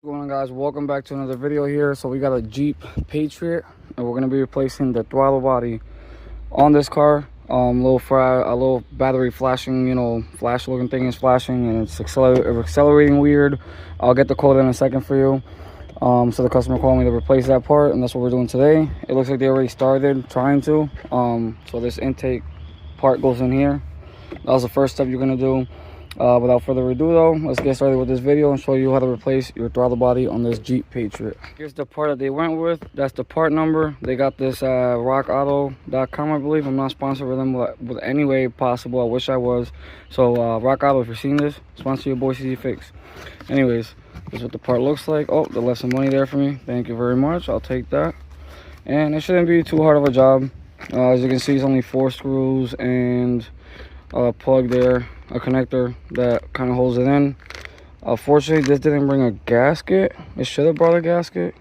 What's going on, guys? Welcome back to another video here. So we got a Jeep Patriot and we're going to be replacing the throttle body on this car. A little battery flashing, flash looking thing is flashing and it's accelerating weird. I'll get the quote in a second for you. So the customer called me to replace that part, and that's what we're doing today. It looks like they already started trying to. So this intake part goes in here. That was the first step you're going to do. Without further ado though, let's get started with this video and show you how to replace your throttle body on this Jeep Patriot. Here's the part that they went with. That's the part number. They got this rockauto.com, I believe. I'm not sponsored with them with any way possible. I wish I was. So Rock Auto, if you're seeing this, sponsor your boy CGFIX. Anyways, this is what the part looks like. Oh, they left some money there for me. Thank you very much. I'll take that. And it shouldn't be too hard of a job. As you can see, it's only 4 screws and a plug there, a connector that kind of holds it in. Fortunately, this didn't bring a gasket. It should have brought a gasket.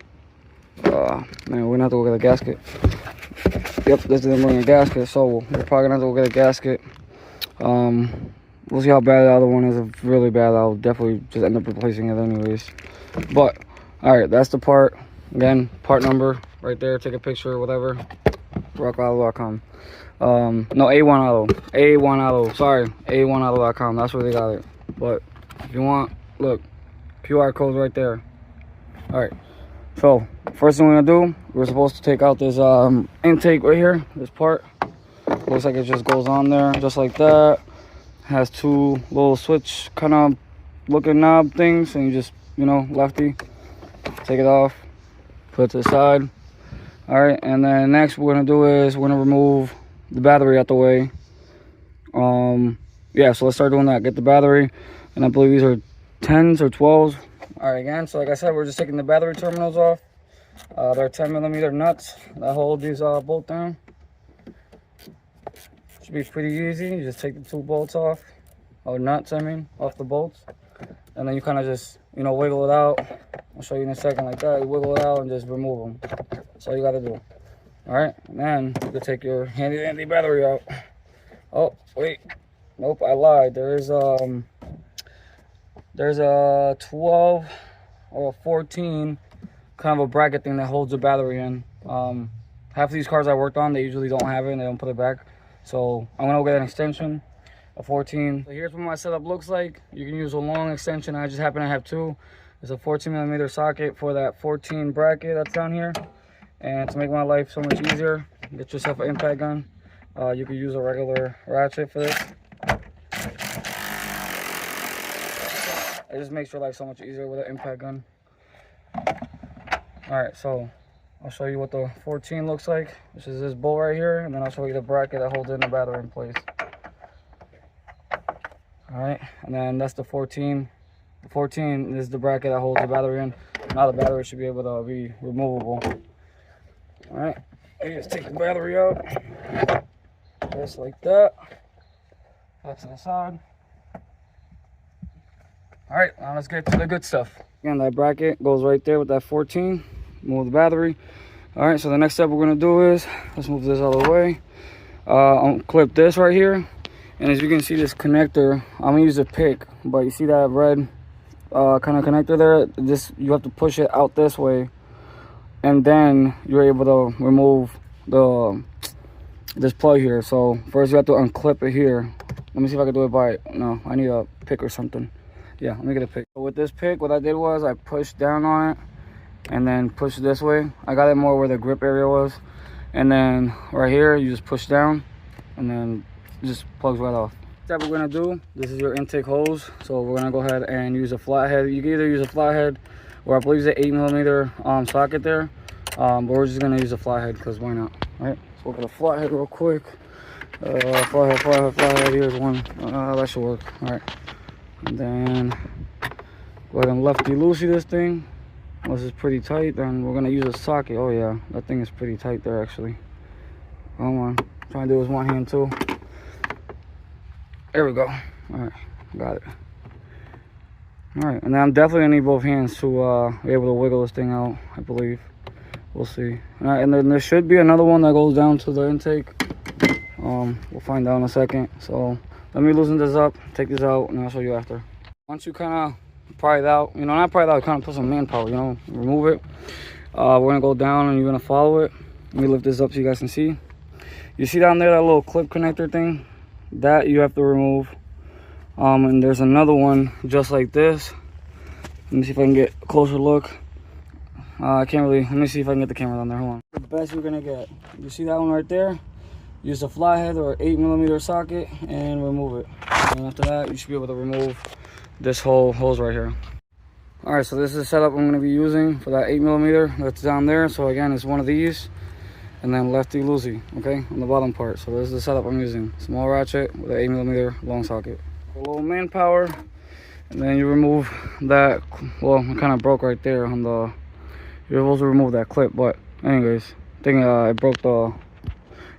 Man, we're gonna have to go get a gasket. Yep, this didn't bring a gasket, so we're probably gonna have to go get a gasket. We'll see how bad the other one is. If really bad, I'll definitely just end up replacing it anyways. But all right, that's the part. Again, part number right there. Take a picture, whatever. rockauto.com. No, A1Auto, sorry, A1Auto.com. That's where they got it. But if you want, look, QR code right there. All right, so first thing we're gonna do, we're supposed to take out this intake right here. This part looks like it just goes on there just like that. Has 2 little switch kind of looking knob things, and you just, lefty, take it off, put it to the side. All right, and then next we're gonna do is we're gonna remove the battery out the way. Yeah, so let's start doing that. Get the battery, and I believe these are 10s or 12s. All right, again, so like I said, we're just taking the battery terminals off. They're 10mm nuts that hold these bolts down. Should be pretty easy. You just take the 2 bolts off, or nuts, off the bolts, and then you kind of just, wiggle it out. I'll show you in a second, like that. You wiggle it out and just remove them. That's all you got to do. All right, and then you can take your handy dandy battery out. Oh wait, nope, I lied. There's a 12 or a 14 kind of a bracket thing that holds the battery in. Half of these cars I worked on, they usually don't have it and they don't put it back. So I'm gonna go get an extension, a 14. So here's what my setup looks like. You can use a long extension. I just happen to have 2. There's a 14mm socket for that 14 bracket that's down here. And to make my life so much easier, get yourself an impact gun. You could use a regular ratchet for this. It just makes your life so much easier with an impact gun. Alright, so I'll show you what the 14 looks like, which is this bolt right here, and then I'll show you the bracket that holds in the battery in place. Alright, and then that's the 14. The 14 is the bracket that holds the battery in. Now the battery should be able to be removable. All right, you just take the battery out, just like that. That's the side. All right, now let's get to the good stuff. Again, that bracket goes right there with that 14. Move the battery. All right, so the next step we're gonna do is, let's move this out of the way. I'll clip this right here. And as you can see, this connector, I'm gonna use a pick, but you see that red kind of connector there? You have to push it out this way. And then you're able to remove this plug here. So first you have to unclip it here. Let me see if I can do it by, no, I need a pick or something. Yeah, let me get a pick. So with this pick, what I did was I pushed down on it and then pushed this way. I got it more where the grip area was. And then right here, you just push down and then it just plugs right off. Step we're gonna do, this is your intake hose. So we're gonna go ahead and use a flathead. You can either use a flathead, or I believe it's an 8mm socket there, but we're just gonna use a flathead because why not? All right, so we'll get a flathead real quick. Flathead. Here's one. That should work. All right, and then go ahead and lefty loosey this thing. Unless it's pretty tight, then we're gonna use a socket. Oh yeah, that thing is pretty tight there actually. Come on, trying to do this one hand too. There we go. All right, got it. All right, and then I'm definitely gonna need both hands to be able to wiggle this thing out, I believe. We'll see. All right, and then there should be another one that goes down to the intake. We'll find out in a second. So let me loosen this up, take this out, and I'll show you after. Once you kind of pry it out. You know, not pry it out, kind of put some manpower, you know, remove it. We're gonna go down and you're gonna follow it. Let me lift this up so you guys can see. You see down there that little clip connector thing? That you have to remove. And there's another one just like this. Let me see if I can get a closer look. I can't really, let me see if I can get the camera down there, hold on. The best you're gonna get. You see that one right there? Use a flathead or 8mm socket and remove it. And after that, you should be able to remove this whole hose right here. All right, so this is the setup I'm gonna be using for that 8mm that's down there. So again, it's one of these, and then lefty loosey, okay, on the bottom part. So this is the setup I'm using. Small ratchet with an 8mm long socket. A little manpower, and then you remove that, well, it kind of broke right there on the, you're supposed to remove that clip, but anyways, I think it broke the,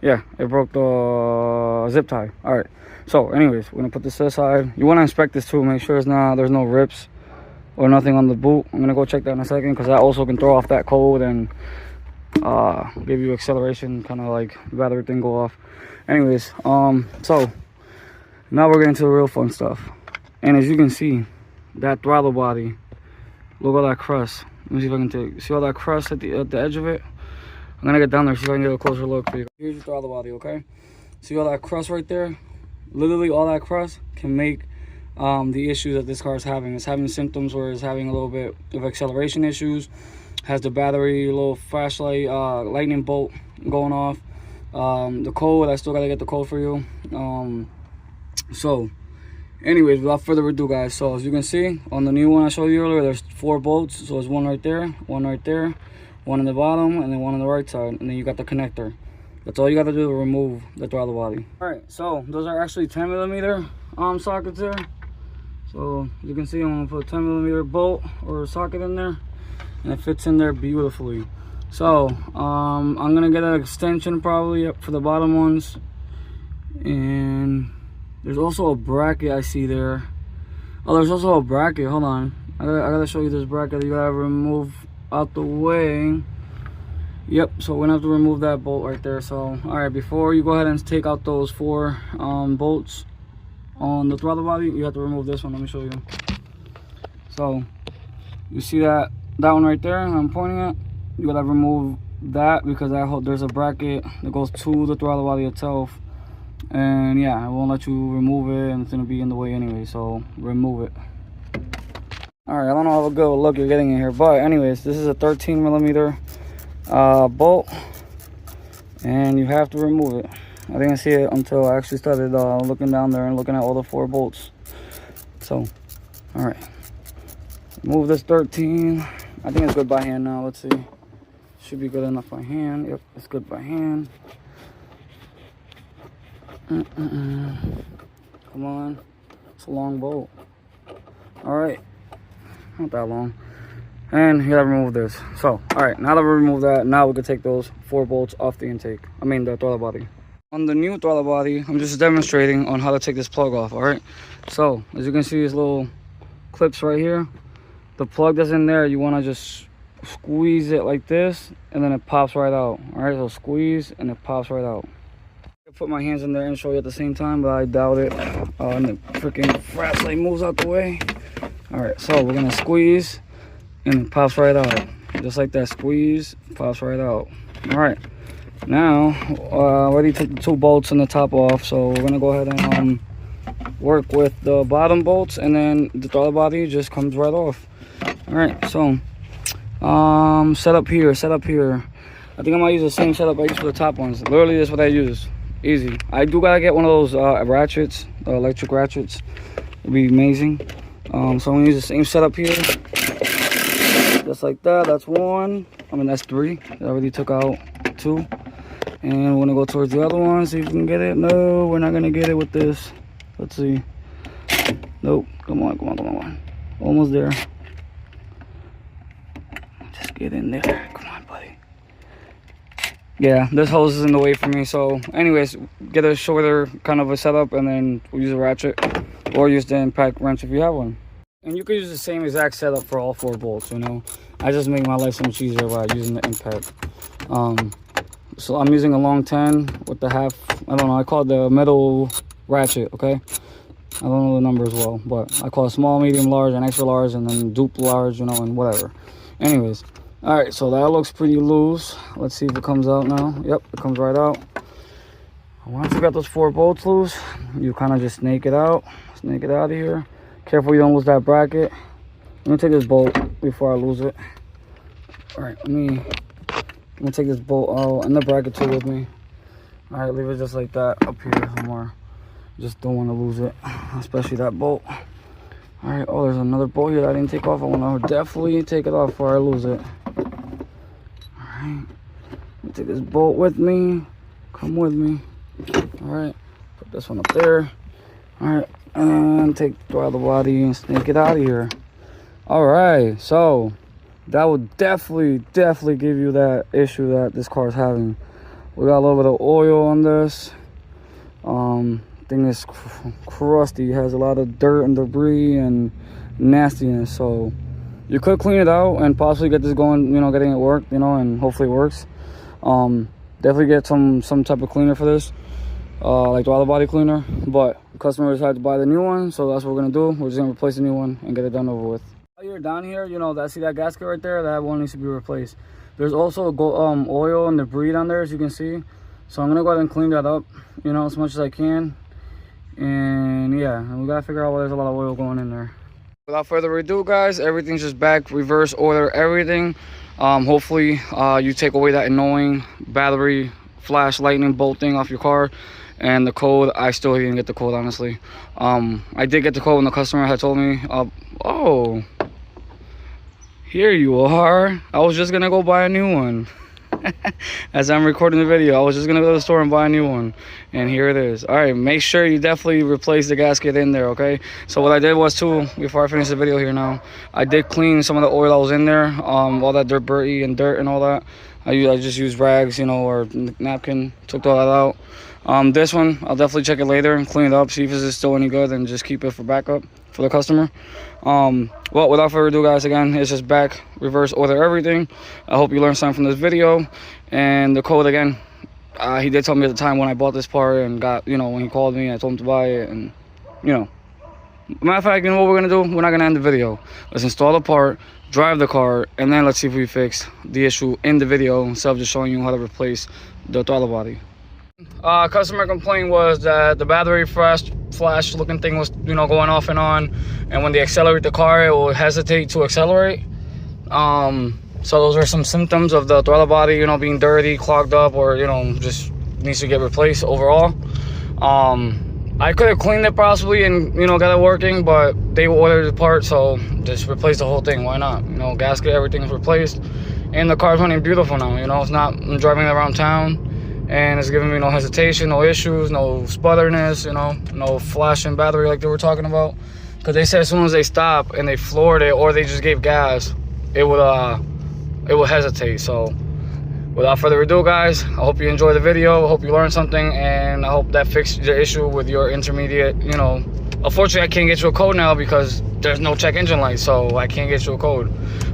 yeah, it broke the zip tie. All right, so anyways, we're gonna put this to the side. You want to inspect this too, make sure it's not, there's no rips or nothing on the boot. I'm gonna go check that in a second, because that also can throw off that code and give you acceleration, kind of like the battery thing go off. Anyways, so now we're getting to the real fun stuff. And as you can see, that throttle body, look at all that crust. Let me see if I can take, see all that crust at the edge of it? I'm gonna get down there, see if I can get a closer look for you. Here's your throttle body, okay? See all that crust right there? Literally all that crust can make the issues that this car is having. It's having symptoms where it's having a little bit of acceleration issues, has the battery, a little flashlight, lightning bolt going off. The code, I still gotta get the code for you. So anyways, without further ado, guys, so as you can see on the new one I showed you earlier, there's 4 bolts. So there's one right there, one right there, one in the bottom, and then one on the right side, and then you got the connector. That's all you got to do to remove the throttle body. All right, so those are actually 10mm sockets there. So as you can see, I'm gonna put a 10mm bolt or socket in there, and it fits in there beautifully. So I'm gonna get an extension probably up for the bottom ones, and there's also a bracket I see there. Oh, there's also a bracket. Hold on, I gotta show you this bracket that you gotta remove out the way. Yep, so we're gonna have to remove that bolt right there. So all right, before you go ahead and take out those 4 bolts on the throttle body, you have to remove this one. Let me show you. So you see that one right there I'm pointing at? You gotta remove that, because there's a bracket that goes to the throttle body itself, and yeah, it won't let you remove it, and it's gonna be in the way anyway, so remove it. All right, I don't know how good look you're getting in here, but anyways, this is a 13mm bolt, and you have to remove it. I didn't see it until I actually started looking down there and looking at all the 4 bolts. So all right, move this 13. I think it's good by hand now. Let's see, should be good enough by hand. Yep, it's good by hand. Come on, it's a long bolt. All right, not that long. And you gotta remove this. So all right, now that we remove that, now we can take those 4 bolts off the intake, I mean the throttle body. On the new throttle body, I'm just demonstrating on how to take this plug off. All right, so as you can see, these little clips right here, the plug that's in there, you want to just squeeze it like this, and then it pops right out. All right, so squeeze and it pops right out. I put my hands in there and show you at the same time, but I doubt it. And the freaking flashlight moves out the way. All right, so we're gonna squeeze and it pops right out, just like that. Squeeze, pops right out. All right, now already took the 2 bolts and the top off, so we're gonna go ahead and work with the bottom bolts, and then the throttle body just comes right off. All right, so setup here. I think I might use the same setup I use for the top ones. Literally, this is what I use. Easy. I do gotta get one of those ratchets, electric ratchets. It'd be amazing. So I'm gonna use the same setup here, just like that. That's 1. I mean, that's 3. I already took out 2, and we're gonna go towards the other one, see if we can get it. No, we're not gonna get it with this. Let's see. Nope. Come on. Almost there. Just get in there. Come on, buddy. Yeah, this hose is in the way for me. So anyways, get a shorter kind of a setup, and then we'll use a ratchet or use the impact wrench if you have one. And you could use the same exact setup for all 4 bolts, you know. I just make my life so much easier by using the impact. So I'm using a long 10 with the half, I don't know, I call it the metal ratchet, okay? I don't know the number as well, but I call it small, medium, large, and extra large, and then dupe large, you know, and whatever. Anyways, all right, so that looks pretty loose. Let's see if it comes out now. Yep, it comes right out. Once you got those 4 bolts loose, you kind of just snake it out of here. Careful you don't lose that bracket. Let me take this bolt before I lose it. All right, let me take this bolt out and the bracket too with me. All right, leave it just like that up here somewhere. Just don't want to lose it, especially that bolt. All right, oh, there's another bolt here that I didn't take off. I want to definitely take it off before I lose it. All right, let me take this bolt with me. Come with me. All right, put this one up there. All right, and take the throttle body and snake it out of here. All right, so that would definitely give you that issue that this car is having. We got a little bit of oil on this. Thing is crusty, has a lot of dirt and debris and nastiness, so you could clean it out and possibly get this going, you know, getting it worked, you know, and hopefully it works. Definitely get some type of cleaner for this, like throttle body cleaner, but the customer decided to buy the new one, so that's what we're gonna do. We're just gonna replace the new one and get it done over with. While you're down here, you know, see that gasket right there? That one needs to be replaced. There's also oil and debris down there, as you can see, so I'm gonna go ahead and clean that up, you know, as much as I can. And yeah, we gotta figure out why there's a lot of oil going in there. Without further ado, guys, everything's just back, reverse order everything. Hopefully you take away that annoying battery flash lightning bolt thing off your car. And the code, I still didn't get the code, honestly. I did get the code when the customer had told me, oh, here you are. I was just gonna go buy a new one. As I'm recording the video, I was just gonna go to the store and buy a new one, and here it is. All right, make sure you definitely replace the gasket in there, okay? So what I did was too, before I finish the video here now, I did clean some of the oil that was in there, all that debris and dirt and all that. I just used rags, you know, or napkin, took all that out. This one, I'll definitely check it later and clean it up, see if it's still any good, and just keep it for backup for the customer. Well, without further ado, guys, again, it's just back, reverse order everything. I hope you learned something from this video. And the code, again, he did tell me at the time when I bought this part and got, you know, when he called me, I told him to buy it, and, you know. Matter of fact, you know what we're gonna do? We're not gonna end the video. Let's install the part, drive the car, and then let's see if we fix the issue in the video instead of just showing you how to replace the throttle body. Customer complaint was that the battery flash looking thing was, you know, going off and on, and when they accelerate the car, it will hesitate to accelerate. So those are some symptoms of the throttle body, you know, being dirty, clogged up, or, you know, just needs to get replaced overall. I could have cleaned it possibly and, you know, got it working, but they ordered the part, so just replace the whole thing. Why not? You know, gasket, everything's replaced, and the car's running beautiful now. You know, it's not, I'm driving around town, and it's giving me no hesitation, no issues, no sputterness, you know, no flashing battery like they were talking about. Because they said as soon as they stop and they floored it, or they just gave gas, it would hesitate. So without further ado, guys, I hope you enjoyed the video. I hope you learned something, and I hope that fixed the issue with your intermediate, you know. Unfortunately, I can't get you a code now because there's no check engine light, so I can't get you a code.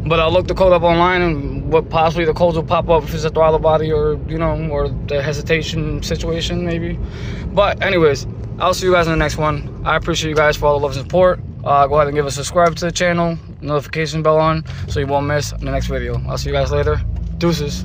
But I'll look the code up online, and what possibly the codes will pop up if it's a throttle body, or, you know, or the hesitation situation maybe. But anyways, I'll see you guys in the next one. I appreciate you guys for all the love and support. Go ahead and give a subscribe to the channel, notification bell on, so you won't miss the next video. I'll see you guys later. Deuces.